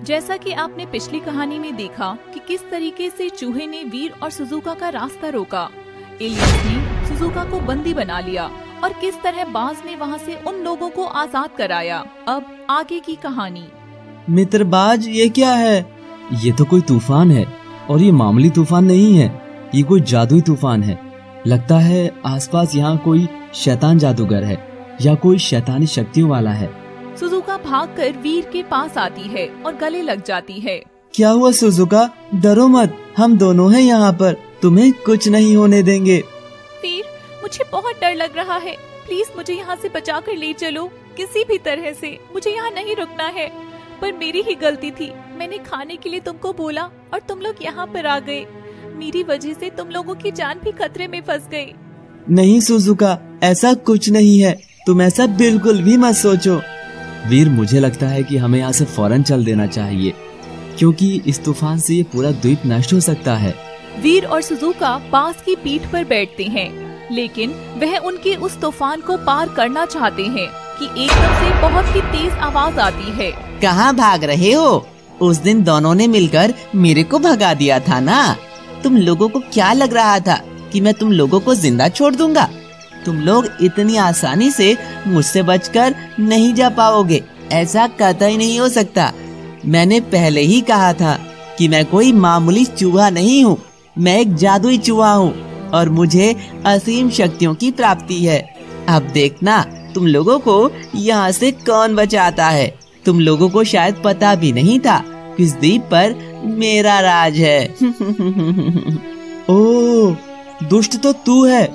जैसा कि आपने पिछली कहानी में देखा कि किस तरीके से चूहे ने वीर और सुजुका का रास्ता रोका, एलियस ने सुजुका को बंदी बना लिया और किस तरह बाज ने वहाँ से उन लोगों को आजाद कराया। अब आगे की कहानी। मित्र बाज, ये क्या है? ये तो कोई तूफान है और ये मामूली तूफान नहीं है, ये कोई जादुई तूफान है। लगता है आसपास यहाँ कोई शैतान जादूगर है या कोई शैतानी शक्तियों वाला है। सुजुका भागकर वीर के पास आती है और गले लग जाती है। क्या हुआ सुजुका? डरो मत, हम दोनों हैं यहाँ पर, तुम्हें कुछ नहीं होने देंगे। वीर, मुझे बहुत डर लग रहा है, प्लीज मुझे यहाँ से बचा कर ले चलो किसी भी तरह से। मुझे यहाँ नहीं रुकना है, पर मेरी ही गलती थी। मैंने खाने के लिए तुमको बोला और तुम लोग यहाँ पर आ गए। मेरी वजह से तुम लोगों की जान भी खतरे में फंस गई। नहीं सुजुका, ऐसा कुछ नहीं है, तुम ऐसा बिल्कुल भी मत सोचो। वीर, मुझे लगता है कि हमें यहाँ से फौरन चल देना चाहिए, क्योंकि इस तूफान से ये पूरा द्वीप नष्ट हो सकता है। वीर और सुजुका बाज की पीठ पर बैठते हैं, लेकिन वह उनके उस तूफान को पार करना चाहते हैं कि एकदम से बहुत ही तेज आवाज आती है। कहाँ भाग रहे हो? उस दिन दोनों ने मिलकर मेरे को भगा दिया था ना। तुम लोगों को क्या लग रहा था कि मैं तुम लोगों को जिंदा छोड़ दूंगा? तुम लोग इतनी आसानी से मुझसे बचकर नहीं जा पाओगे, ऐसा कतई नहीं हो सकता। मैंने पहले ही कहा था कि मैं कोई मामूली चूहा नहीं हूँ, मैं एक जादुई चूहा हूँ और मुझे असीम शक्तियों की प्राप्ति है। अब देखना तुम लोगों को यहाँ से कौन बचाता है। तुम लोगों को शायद पता भी नहीं था कि इस द्वीप पर मेरा राज है। ओह, दुष्ट तो तू है,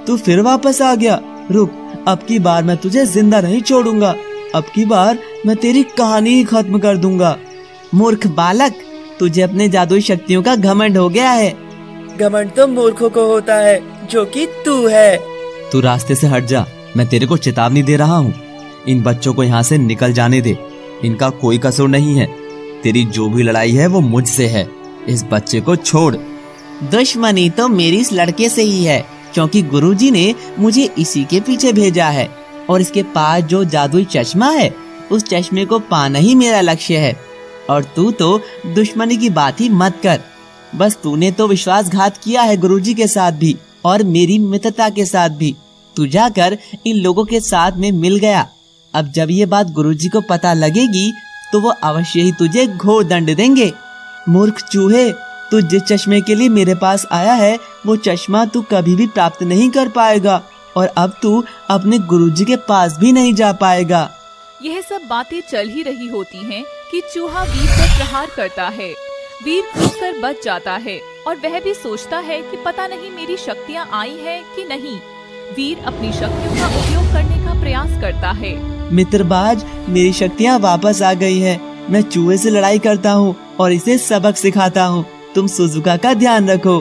तू फिर वापस आ गया। रुक, अब की बार मैं तुझे जिंदा नहीं छोड़ूंगा, अब की बार मैं तेरी कहानी ही खत्म कर दूंगा। मूर्ख बालक, तुझे अपने जादुई शक्तियों का घमंड हो गया है। घमंड तो मूर्खों को होता है, जो कि तू है। तू रास्ते से हट जा, मैं तेरे को चेतावनी दे रहा हूँ। इन बच्चों को यहाँ से निकल जाने दे, इनका कोई कसूर नहीं है। तेरी जो भी लड़ाई है वो मुझसे है, इस बच्चे को छोड़। दुश्मनी तो मेरी इस लड़के से ही है, क्योंकि गुरुजी ने मुझे इसी के पीछे भेजा है और इसके पास जो जादुई चश्मा है उस चश्मे को पाना ही मेरा लक्ष्य है। और तू तो दुश्मनी की बात ही मत कर। बस तूने तो विश्वासघात किया है गुरुजी के साथ भी और मेरी मित्रता के साथ भी। तू जाकर इन लोगों के साथ में मिल गया। अब जब ये बात गुरुजी को पता लगेगी तो वो अवश्य ही तुझे घोर दंड देंगे। मूर्ख चूहे, तू जिस चश्मे के लिए मेरे पास आया है वो चश्मा तू कभी भी प्राप्त नहीं कर पाएगा और अब तू अपने गुरुजी के पास भी नहीं जा पाएगा। यह सब बातें चल ही रही होती हैं कि चूहा वीर पर प्रहार करता है। वीर कूदकर बच जाता है और वह भी सोचता है कि पता नहीं मेरी शक्तियाँ आई हैं कि नहीं। वीर अपनी शक्तियों का उपयोग करने का प्रयास करता है। मित्रबाज, मेरी शक्तियाँ वापस आ गई है। मैं चूहे से लड़ाई करता हूँ और इसे सबक सिखाता हूँ। तुम सुजुका का ध्यान रखो।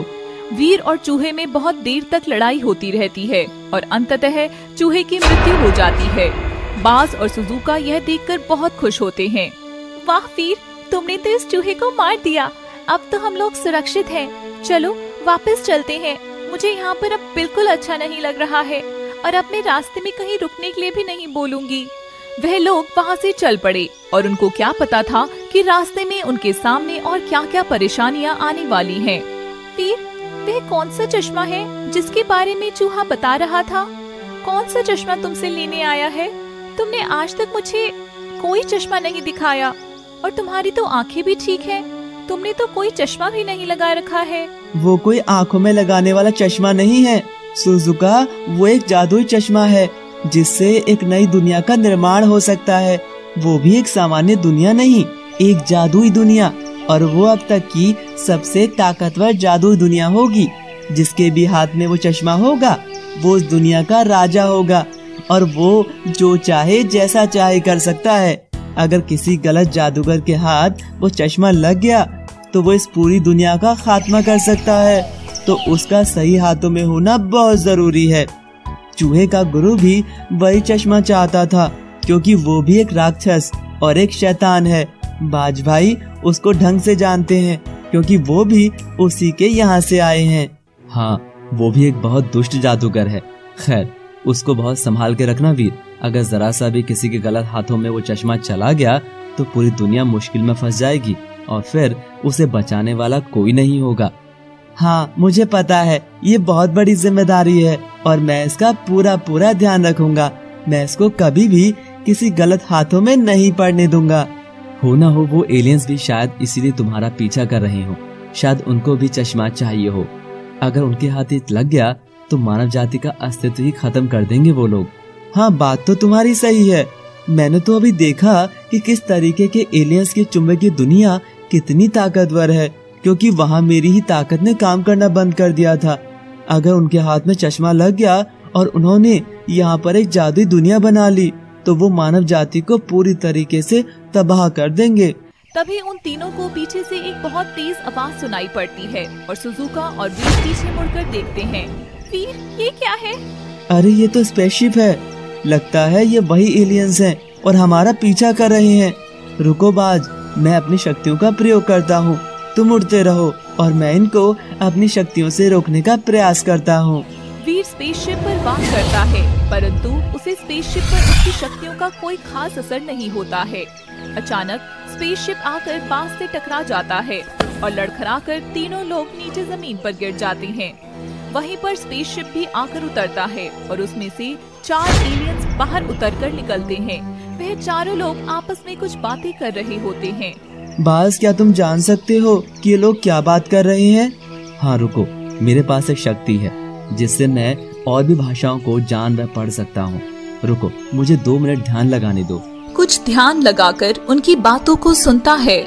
वीर और चूहे में बहुत देर तक लड़ाई होती रहती है और अंततः चूहे की मृत्यु हो जाती है। बाज और सुजुका यह देखकर बहुत खुश होते हैं। वाह वीर, तुमने तो इस चूहे को मार दिया। अब तो हम लोग सुरक्षित हैं। चलो वापस चलते हैं। मुझे यहाँ पर अब बिल्कुल अच्छा नहीं लग रहा है और अपने रास्ते में कहीं रुकने के लिए भी नहीं बोलूंगी। वह लोग वहाँ से चल पड़े और उनको क्या पता था कि रास्ते में उनके सामने और क्या क्या परेशानियाँ आने वाली हैं। वीर, वह कौन सा चश्मा है जिसके बारे में चूहा बता रहा था? कौन सा चश्मा तुमसे लेने आया है? तुमने आज तक मुझे कोई चश्मा नहीं दिखाया और तुम्हारी तो आंखें भी ठीक हैं। तुमने तो कोई चश्मा भी नहीं लगा रखा है। वो कोई आंखों में लगाने वाला चश्मा नहीं है सुजुका, वो एक जादुई चश्मा है जिससे एक नई दुनिया का निर्माण हो सकता है। वो भी एक सामान्य दुनिया नहीं, एक जादुई दुनिया। और वो अब तक की सबसे ताकतवर जादुई दुनिया होगी। जिसके भी हाथ में वो चश्मा होगा वो उस दुनिया का राजा होगा और वो जो चाहे जैसा चाहे कर सकता है। अगर किसी गलत जादूगर के हाथ वो चश्मा लग गया तो वो इस पूरी दुनिया का खात्मा कर सकता है। तो उसका सही हाथों में होना बहुत जरूरी है। चूहे का गुरु भी वही चश्मा चाहता था, क्योंकि वो भी एक राक्षस और एक शैतान है। बाज भाई उसको ढंग से जानते हैं, क्योंकि वो भी उसी के यहाँ से आए हैं। हाँ, वो भी एक बहुत दुष्ट जादूगर है। खैर, उसको बहुत संभाल के रखना वीर। अगर जरा सा भी किसी के गलत हाथों में वो चश्मा चला गया तो पूरी दुनिया मुश्किल में फंस जाएगी और फिर उसे बचाने वाला कोई नहीं होगा। हाँ, मुझे पता है ये बहुत बड़ी जिम्मेदारी है और मैं इसका पूरा पूरा ध्यान रखूंगा। मैं इसको कभी भी किसी गलत हाथों में नहीं पड़ने दूंगा। हो ना हो वो एलियंस भी शायद इसीलिए तुम्हारा पीछा कर रहे हो। शायद उनको भी चश्मा चाहिए हो। अगर उनके हाथ ये लग गया तो मानव जाति का अस्तित्व ही खत्म कर देंगे वो लोग। हाँ, बात तो तुम्हारी सही है। मैंने तो अभी देखा कि किस तरीके के एलियंस की चुंबकीय दुनिया कितनी ताकतवर है, क्योंकि वहाँ मेरी ही ताकत ने काम करना बंद कर दिया था। अगर उनके हाथ में चश्मा लग गया और उन्होंने यहाँ पर एक जादुई दुनिया बना ली तो वो मानव जाति को पूरी तरीके से तबाह कर देंगे। तभी उन तीनों को पीछे से एक बहुत तेज आवाज सुनाई पड़ती है और सुजुका और वीर पीछे मुड़कर देखते हैं। वीर, ये क्या है? अरे ये तो स्पेसशिप है। लगता है ये वही एलियंस हैं और हमारा पीछा कर रहे हैं। रुको बाज, मैं अपनी शक्तियों का प्रयोग करता हूँ। तुम उड़ते रहो और मैं इनको अपनी शक्तियों से रोकने का प्रयास करता हूँ। वीर स्पेसशिप पर वार करता है, परंतु उसे स्पेसशिप पर उसकी शक्तियों का कोई खास असर नहीं होता है। अचानक स्पेसशिप आकर बाज से टकरा जाता है और लड़खड़ाकर तीनों लोग नीचे जमीन पर गिर जाते हैं। वहीं पर स्पेसशिप भी आकर उतरता है और उसमें से 4 एलियंस बाहर उतरकर निकलते हैं। वह चारों लोग आपस में कुछ बातें कर रहे होते हैं। बाज, क्या तुम जान सकते हो कि ये लोग क्या बात कर रहे हैं? हाँ रुको, मेरे पास एक शक्ति है जिससे मैं और भी भाषाओं को जान व पढ़ सकता हूँ। रुको, मुझे 2 मिनट ध्यान लगाने दो। कुछ ध्यान लगाकर उनकी बातों को सुनता है।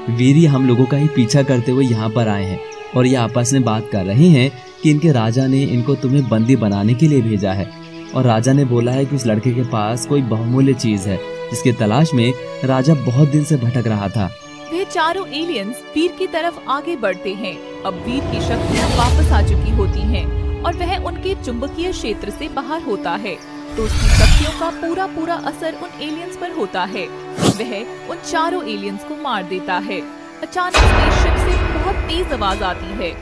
वीर हम लोगों का ही पीछा करते हुए यहाँ पर आए हैं और ये आपस में बात कर रहे हैं कि इनके राजा ने इनको तुम्हें बंदी बनाने के लिए भेजा है और राजा ने बोला है कि उस लड़के के पास कोई बहुमूल्य चीज है जिसकी तलाश में राजा बहुत दिन से भटक रहा था। वे चारों एलियंस वीर की तरफ आगे बढ़ते हैं। अब वीर की शक्तियाँ वापस आ चुकी होती हैं और वह उनके चुंबकीय क्षेत्र से बाहर होता है, तो उसकी शक्तियों का पूरा पूरा असर उन एलियंस पर होता है। वह उन चारों एलियंस को मार देता है। अचानक स्पेसशिप से बहुत तेज आवाज आती है।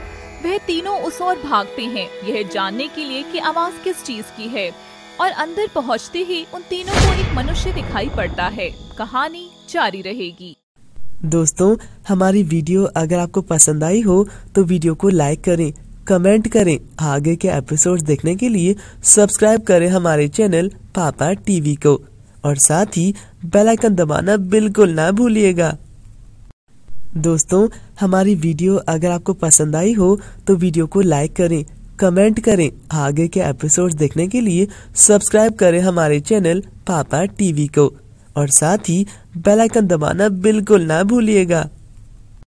वह तीनों उस ओर भागते हैं, यह जानने के लिए कि आवाज किस चीज की है, और अंदर पहुंचते ही उन तीनों को एक मनुष्य दिखाई पड़ता है। कहानी जारी रहेगी। दोस्तों, हमारी वीडियो अगर आपको पसंद आई हो तो वीडियो को लाइक करें, कमेंट करें। आगे के एपिसोड्स देखने के लिए सब्सक्राइब करें हमारे चैनल पापा टीवी को और साथ ही बेल आइकन दबाना बिल्कुल ना भूलिएगा। दोस्तों, हमारी वीडियो अगर आपको पसंद आई हो तो वीडियो को लाइक करें, कमेंट करें। आगे के एपिसोड्स देखने के लिए सब्सक्राइब करें हमारे चैनल पापा टीवी को और साथ ही बेल आइकन दबाना बिल्कुल ना भूलिएगा।